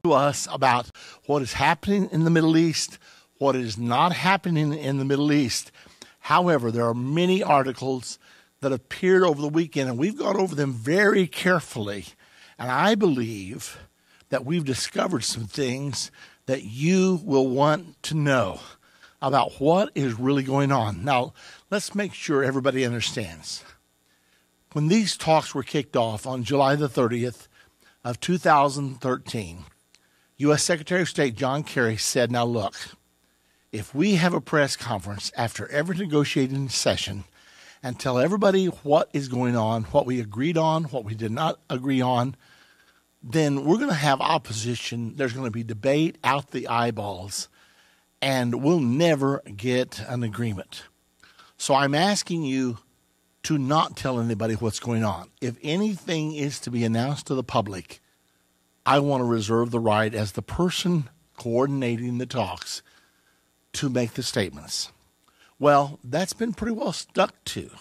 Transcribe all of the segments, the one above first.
to us about what is happening in the Middle East, what is not happening in the Middle East. However, there are many articles that appeared over the weekend, and we've gone over them very carefully. And I believe that we've discovered some things that you will want to know about what is really going on. Now, let's make sure everybody understands. When these talks were kicked off on July the 30th of 2013, U.S. Secretary of State John Kerry said, now look, if we have a press conference after every negotiating session and tell everybody what is going on, what we agreed on, what we did not agree on, then we're going to have opposition. There's going to be debate out the eyeballs, and we'll never get an agreement. So I'm asking you to not tell anybody what's going on. If anything is to be announced to the public, I want to reserve the right as the person coordinating the talks to make the statements. Well, that's been pretty well stuck to.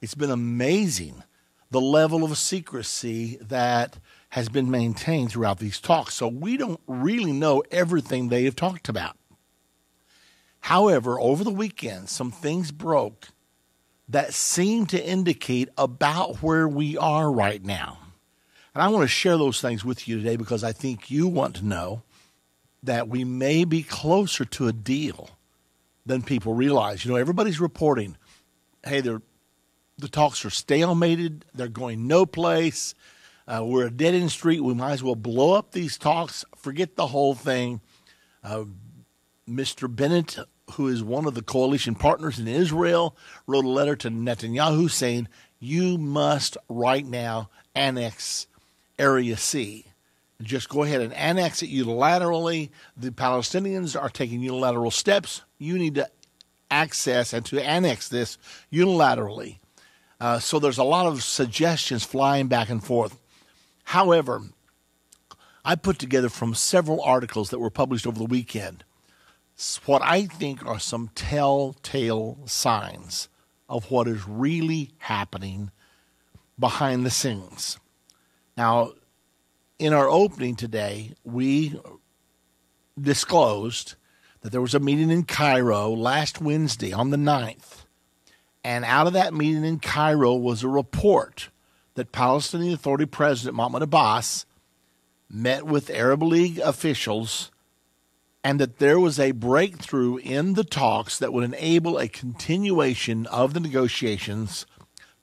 It's been amazing the level of secrecy that has been maintained throughout these talks. So we don't really know everything they have talked about. However, over the weekend, some things broke that seem to indicate about where we are right now. And I want to share those things with you today because I think you want to know that we may be closer to a deal than people realize. You know, everybody's reporting, hey, the talks are stalemated. They're going no place. We're a dead-end street. We might as well blow up these talks, forget the whole thing. Mr. Bennett, who is one of the coalition partners in Israel, wrote a letter to Netanyahu saying, you must right now annex Area C. Just go ahead and annex it unilaterally. The Palestinians are taking unilateral steps. You need to access and to annex this unilaterally. So there's a lot of suggestions flying back and forth. However, I put together from several articles that were published over the weekend what I think are some telltale signs of what is really happening behind the scenes. Now, in our opening today, we disclosed that there was a meeting in Cairo last Wednesday on the 9th. And out of that meeting in Cairo was a report that Palestinian Authority President Mahmoud Abbas met with Arab League officials and that there was a breakthrough in the talks that would enable a continuation of the negotiations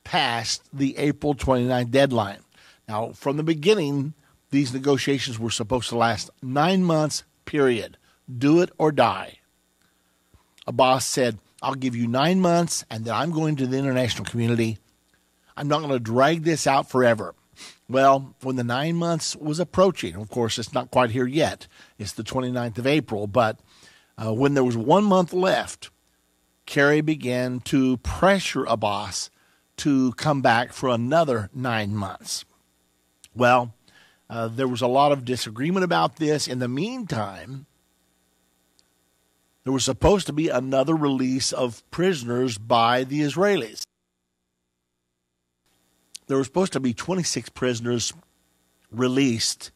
past the April 29th deadline. Now, from the beginning, these negotiations were supposed to last 9 months, period. Do it or die. Abbas said, I'll give you 9 months, and then I'm going to the international community. I'm not going to drag this out forever. Well, when the 9 months was approaching, of course, it's not quite here yet. It's the 29th of April. But when there was 1 month left, Kerry began to pressure Abbas to come back for another 9 months. Well, there was a lot of disagreement about this. In the meantime, there was supposed to be another release of prisoners by the Israelis. There were supposed to be 26 prisoners released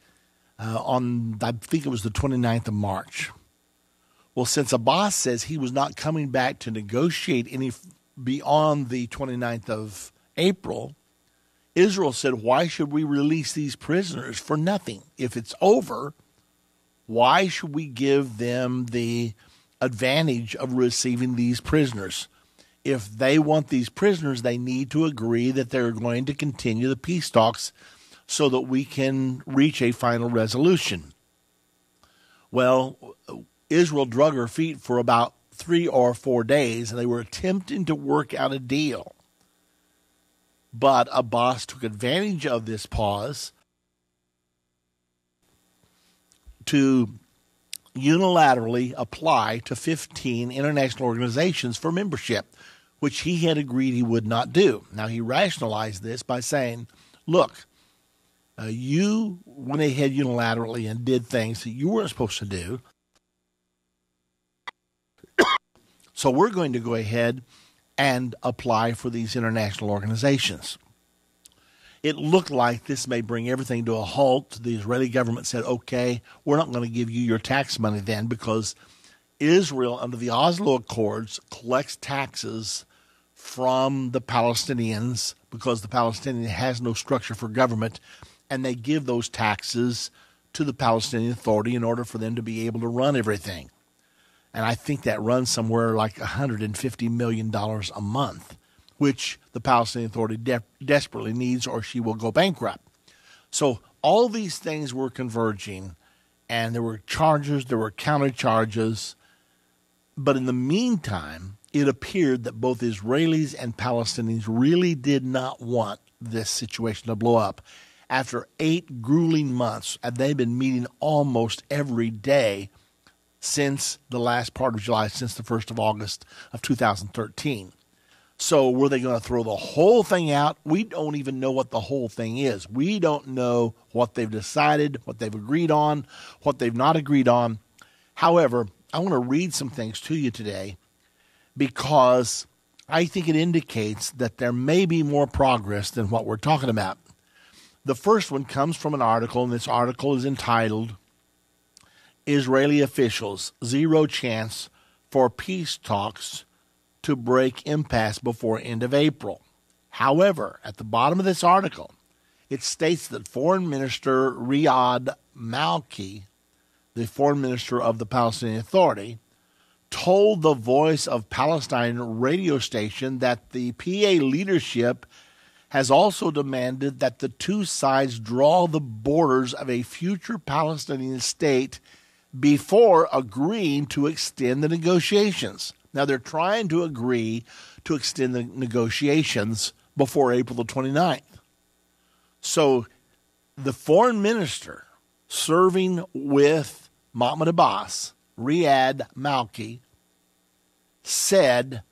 on, I think it was the 29th of March. Well, since Abbas says he was not coming back to negotiate any beyond the 29th of April, Israel said, why should we release these prisoners for nothing? If it's over, why should we give them the advantage of receiving these prisoners? If they want these prisoners, they need to agree that they're going to continue the peace talks so that we can reach a final resolution. Well, Israel drug her feet for about 3 or 4 days, and they were attempting to work out a deal. But Abbas took advantage of this pause to unilaterally apply to 15 international organizations for membership, which he had agreed he would not do. Now, he rationalized this by saying, look, you went ahead unilaterally and did things that you weren't supposed to do. So we're going to go ahead and apply for these international organizations. It looked like this may bring everything to a halt. The Israeli government said, okay, we're not going to give you your tax money then, because Israel, under the Oslo Accords, collects taxes from the Palestinians because the Palestinian has no structure for government, and they give those taxes to the Palestinian Authority in order for them to be able to run everything. And I think that runs somewhere like $150 million a month, which the Palestinian Authority desperately needs, or she will go bankrupt. So all these things were converging, and there were charges, there were countercharges. But in the meantime, it appeared that both Israelis and Palestinians really did not want this situation to blow up. After 8 grueling months, and they've been meeting almost every day since the last part of July, since the 1st of August of 2013. So were they going to throw the whole thing out? We don't even know what the whole thing is. We don't know what they've decided, what they've agreed on, what they've not agreed on. However, I want to read some things to you today because I think it indicates that there may be more progress than what we're talking about. The first one comes from an article, and this article is entitled, Israeli Officials, Zero Chance for Peace Talks to Break Impasse Before End of April. However, at the bottom of this article, it states that Foreign Minister Riyad Malki, the Foreign Minister of the Palestinian Authority, told the Voice of Palestine radio station that the PA leadership has also demanded that the two sides draw the borders of a future Palestinian state before agreeing to extend the negotiations. Now, they're trying to agree to extend the negotiations before April the 29th. So the foreign minister serving with Mahmoud Abbas, Riyad Malki, said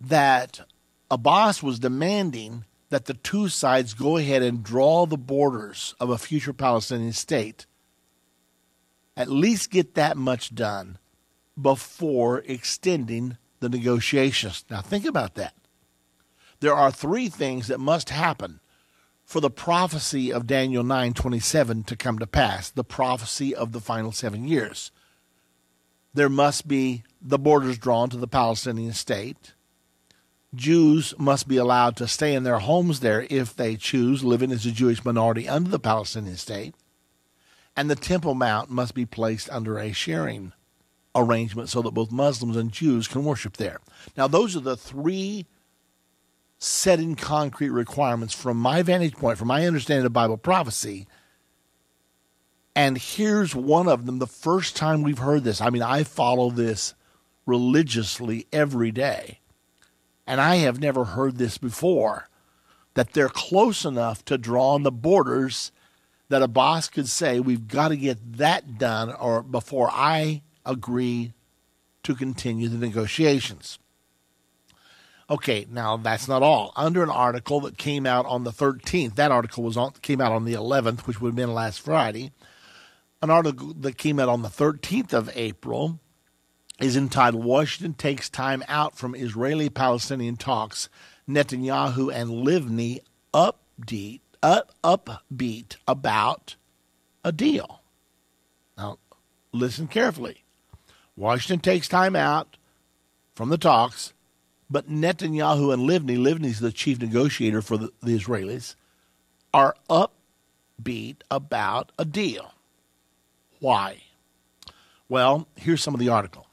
that Abbas was demanding that the two sides go ahead and draw the borders of a future Palestinian state. At least get that much done before extending the negotiations. Now think about that. There are 3 things that must happen for the prophecy of Daniel 9:27 to come to pass, the prophecy of the final 7 years. There must be the borders drawn to the Palestinian state. Jews must be allowed to stay in their homes there if they choose, living as a Jewish minority under the Palestinian state. And the Temple Mount must be placed under a sharing arrangement so that both Muslims and Jews can worship there. Now, those are the 3 set in concrete requirements from my vantage point, from my understanding of Bible prophecy. And here's one of them, the first time we've heard this. I mean, I follow this religiously every day. And I have never heard this before, that they're close enough to draw on the borders that a boss could say, we've got to get that done or before I agree to continue the negotiations. Okay, now that's not all. Under an article that came out on the 13th, that article came out on the 11th, which would have been last Friday. An article that came out on the 13th of April is entitled, Washington Takes Time Out from Israeli-Palestinian Talks, Netanyahu and Livni upbeat about a deal. Now, listen carefully. Washington takes time out from the talks, but Netanyahu and Livni's the chief negotiator for the Israelis, are upbeat about a deal. Why? Well, here's some of the article.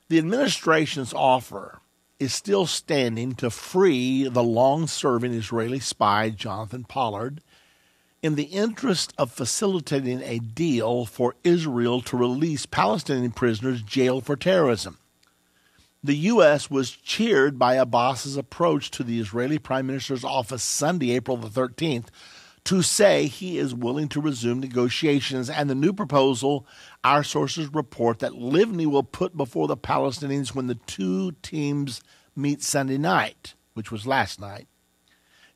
The administration's offer is still standing to free the long-serving Israeli spy Jonathan Pollard in the interest of facilitating a deal for Israel to release Palestinian prisoners jailed for terrorism. The U.S. was cheered by Abbas's approach to the Israeli Prime Minister's office Sunday, April the 13th, to say he is willing to resume negotiations, and the new proposal, our sources report, that Livni will put before the Palestinians when the two teams meet Sunday night, which was last night.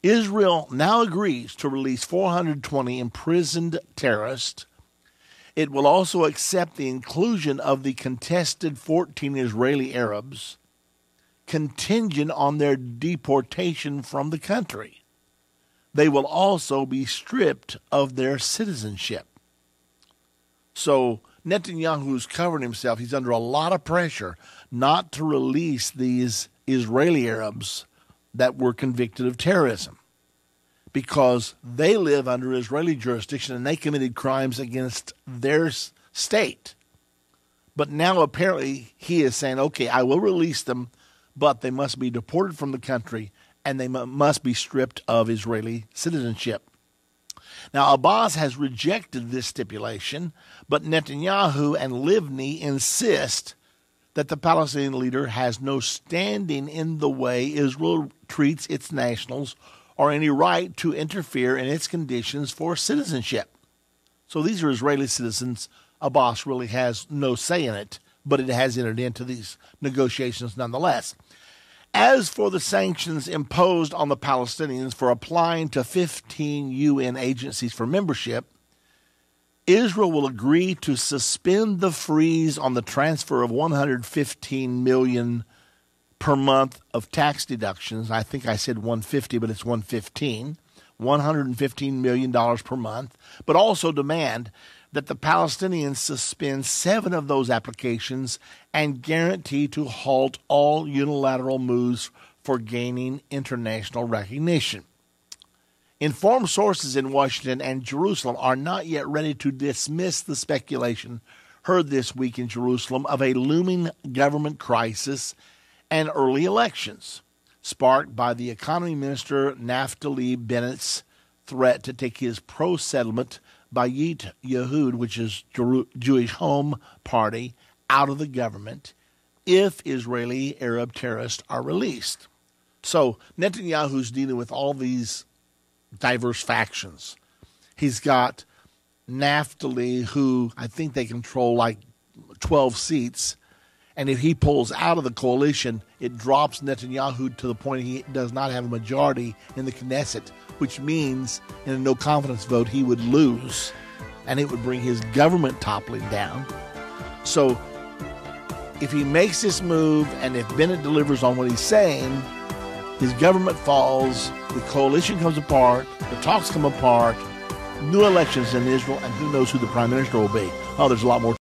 Israel now agrees to release 420 imprisoned terrorists. It will also accept the inclusion of the contested 14 Israeli Arabs, contingent on their deportation from the country. they will also be stripped of their citizenship. So Netanyahu's covering himself. He's under a lot of pressure not to release these Israeli Arabs that were convicted of terrorism, because they live under Israeli jurisdiction and they committed crimes against their state. But now apparently he is saying, okay, I will release them, but they must be deported from the country and they must be stripped of Israeli citizenship. Now, Abbas has rejected this stipulation, but Netanyahu and Livni insist that the Palestinian leader has no standing in the way Israel treats its nationals or any right to interfere in its conditions for citizenship. So these are Israeli citizens. Abbas really has no say in it, but it has entered into these negotiations nonetheless. As for the sanctions imposed on the Palestinians for applying to 15 UN agencies for membership, Israel will agree to suspend the freeze on the transfer of $115 million per month of tax deductions. I think I said 150, but it's 115. $115 million per month, but also demand that the Palestinians suspend 7 of those applications and guarantee to halt all unilateral moves for gaining international recognition. Informed sources in Washington and Jerusalem are not yet ready to dismiss the speculation heard this week in Jerusalem of a looming government crisis and early elections, sparked by the economy minister Naftali Bennett's threat to take his pro-settlement Bayit Yehud, which is Jewish Home Party, out of the government if Israeli Arab terrorists are released. So Netanyahu's dealing with all these diverse factions. He's got Naftali, who I think they control like 12 seats, and if he pulls out of the coalition, it drops Netanyahu to the point he does not have a majority in the Knesset, which means in a no-confidence vote he would lose, and it would bring his government toppling down. So if he makes this move, and if Bennett delivers on what he's saying, his government falls, the coalition comes apart, the talks come apart, new elections in Israel, and who knows who the prime minister will be. Oh, there's a lot more.